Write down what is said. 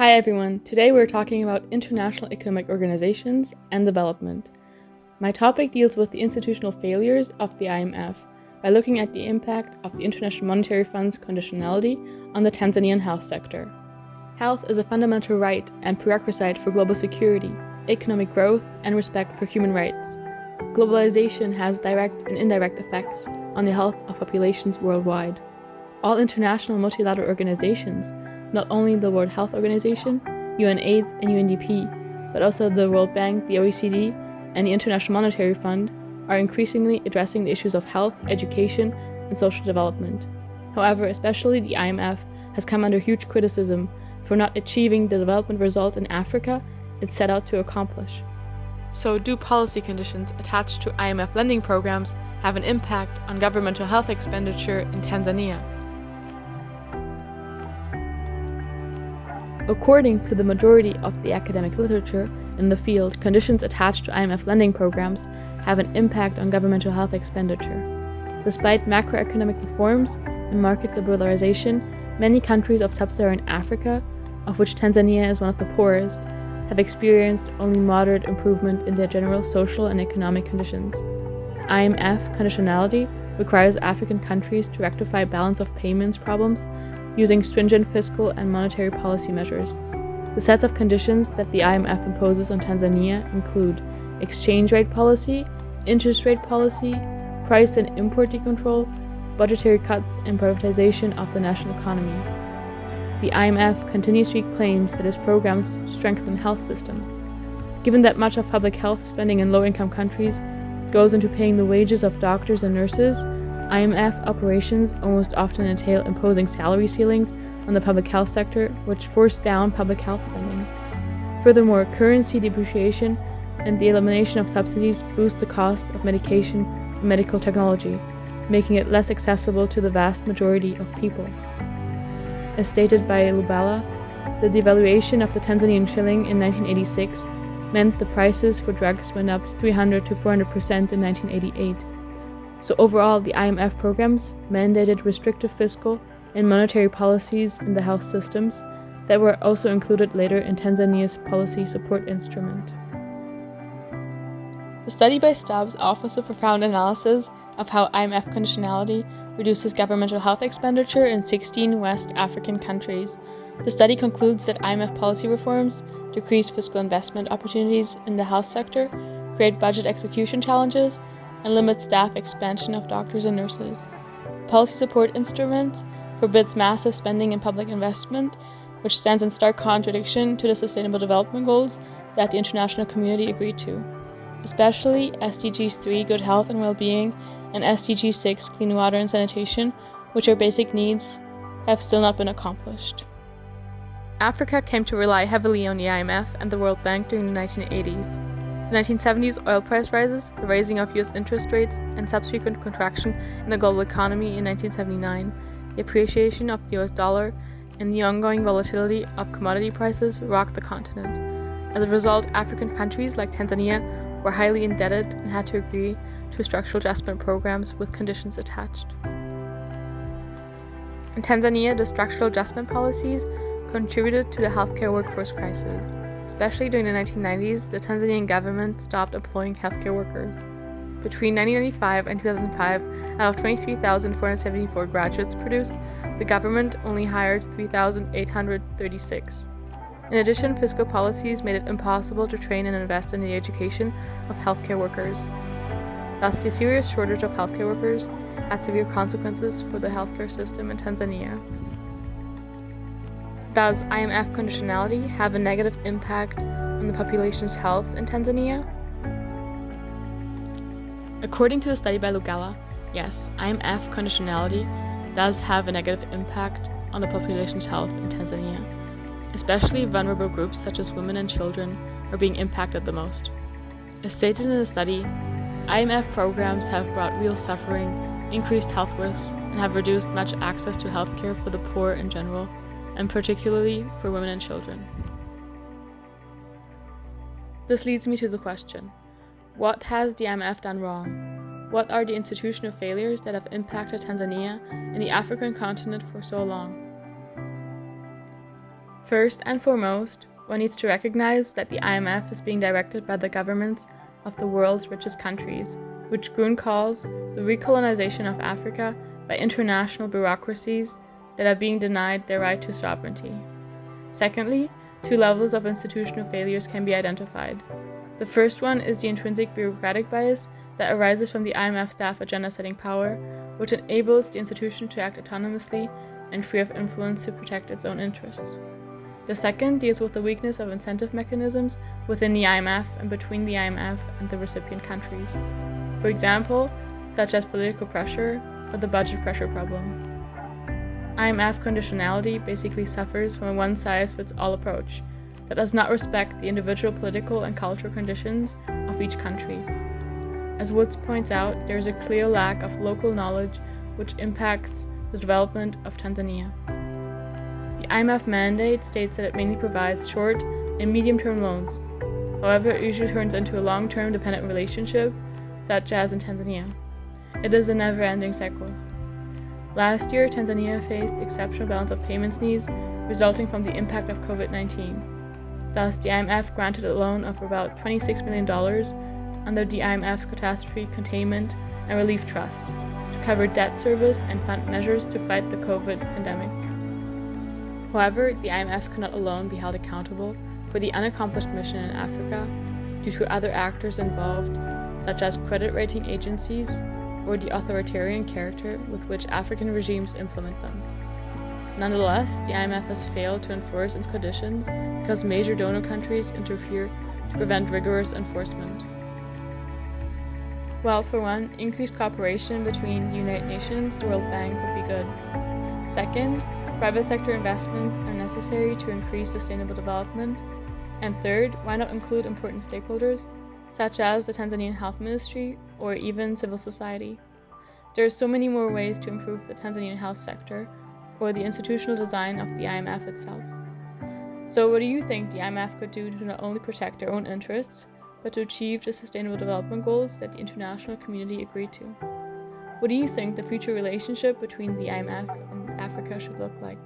Hi everyone, today we're talking about international economic organizations and development. My topic deals with the institutional failures of the IMF by looking at the impact of the International Monetary Fund's conditionality on the Tanzanian health sector. Health is a fundamental right and prerequisite for global security, economic growth, and respect for human rights. Globalization has direct and indirect effects on the health of populations worldwide. All international multilateral organizations, not only the World Health Organization, UNAIDS, and UNDP, but also the World Bank, the OECD, and the International Monetary Fund, are increasingly addressing the issues of health, education, and social development. However, especially the IMF has come under huge criticism for not achieving the development results in Africa it set out to accomplish. So, do policy conditions attached to IMF lending programs have an impact on governmental health expenditure in Tanzania? According to the majority of the academic literature in the field, conditions attached to IMF lending programs have an impact on governmental health expenditure. Despite macroeconomic reforms and market liberalization, many countries of sub-Saharan Africa, of which Tanzania is one of the poorest, have experienced only moderate improvement in their general social and economic conditions. IMF conditionality requires African countries to rectify balance of payments problems using stringent fiscal and monetary policy measures. The sets of conditions that the IMF imposes on Tanzania include exchange rate policy, interest rate policy, price and import decontrol, budgetary cuts, and privatization of the national economy. The IMF continuously claims that its programs strengthen health systems. Given that much of public health spending in low-income countries goes into paying the wages of doctors and nurses, IMF operations almost often entail imposing salary ceilings on the public health sector, which force down public health spending. Furthermore, currency depreciation and the elimination of subsidies boost the cost of medication and medical technology, making it less accessible to the vast majority of people. As stated by Lubala, the devaluation of the Tanzanian shilling in 1986 meant the prices for drugs went up 300 to 400% in 1988. So overall, the IMF programs mandated restrictive fiscal and monetary policies in the health systems that were also included later in Tanzania's policy support instrument. The study by Stubbs offers a profound analysis of how IMF conditionality reduces governmental health expenditure in 16 West African countries. The study concludes that IMF policy reforms decrease fiscal investment opportunities in the health sector, create budget execution challenges, and limit staff expansion of doctors and nurses. Policy support instruments forbids massive spending in public investment, which stands in stark contradiction to the Sustainable Development Goals that the international community agreed to. Especially SDG 3, Good Health and Well-being, and SDG 6, Clean Water and Sanitation, which are basic needs, have still not been accomplished. Africa came to rely heavily on the IMF and the World Bank during the 1980s. The 1970s oil price rises, the raising of US interest rates, and subsequent contraction in the global economy in 1979, the appreciation of the US dollar, and the ongoing volatility of commodity prices rocked the continent. As a result, African countries like Tanzania were highly indebted and had to agree to structural adjustment programs with conditions attached. In Tanzania, the structural adjustment policies contributed to the healthcare workforce crisis. Especially during the 1990s, the Tanzanian government stopped employing healthcare workers. Between 1995 and 2005, out of 23,474 graduates produced, the government only hired 3,836. In addition, fiscal policies made it impossible to train and invest in the education of healthcare workers. Thus, the serious shortage of healthcare workers had severe consequences for the healthcare system in Tanzania. Does IMF conditionality have a negative impact on the population's health in Tanzania? According to the study by Lugala, yes, IMF conditionality does have a negative impact on the population's health in Tanzania. Especially vulnerable groups such as women and children are being impacted the most. As stated in the study, IMF programs have brought real suffering, increased health risks, and have reduced much access to healthcare for the poor in general, and particularly for women and children. This leads me to the question, what has the IMF done wrong? What are the institutional failures that have impacted Tanzania and the African continent for so long? First and foremost, one needs to recognize that the IMF is being directed by the governments of the world's richest countries, which Grun calls the recolonization of Africa by international bureaucracies that are being denied their right to sovereignty. Secondly, two levels of institutional failures can be identified. The first one is the intrinsic bureaucratic bias that arises from the IMF staff agenda-setting power, which enables the institution to act autonomously and free of influence to protect its own interests. The second deals with the weakness of incentive mechanisms within the IMF and between the IMF and the recipient countries. For example, such as political pressure or the budget pressure problem. IMF conditionality basically suffers from a one-size-fits-all approach that does not respect the individual political and cultural conditions of each country. As Woods points out, there is a clear lack of local knowledge which impacts the development of Tanzania. The IMF mandate states that it mainly provides short and medium-term loans. However, it usually turns into a long-term dependent relationship, such as in Tanzania. It is a never-ending cycle. Last year, Tanzania faced exceptional balance of payments needs resulting from the impact of COVID-19. Thus, the IMF granted a loan of about $26 million under the IMF's Catastrophe Containment and Relief Trust to cover debt service and fund measures to fight the COVID pandemic. However, the IMF cannot alone be held accountable for the unaccomplished mission in Africa due to other actors involved, such as credit rating agencies or the authoritarian character with which African regimes implement them. Nonetheless, the IMF has failed to enforce its conditions because major donor countries interfere to prevent rigorous enforcement. While, for one, increased cooperation between the United Nations and the World Bank would be good. Second, private sector investments are necessary to increase sustainable development. And third, why not include important stakeholders, such as the Tanzanian Health Ministry or even civil society? There are so many more ways to improve the Tanzanian health sector or the institutional design of the IMF itself. So what do you think the IMF could do to not only protect their own interests, but to achieve the sustainable development goals that the international community agreed to? What do you think the future relationship between the IMF and Africa should look like?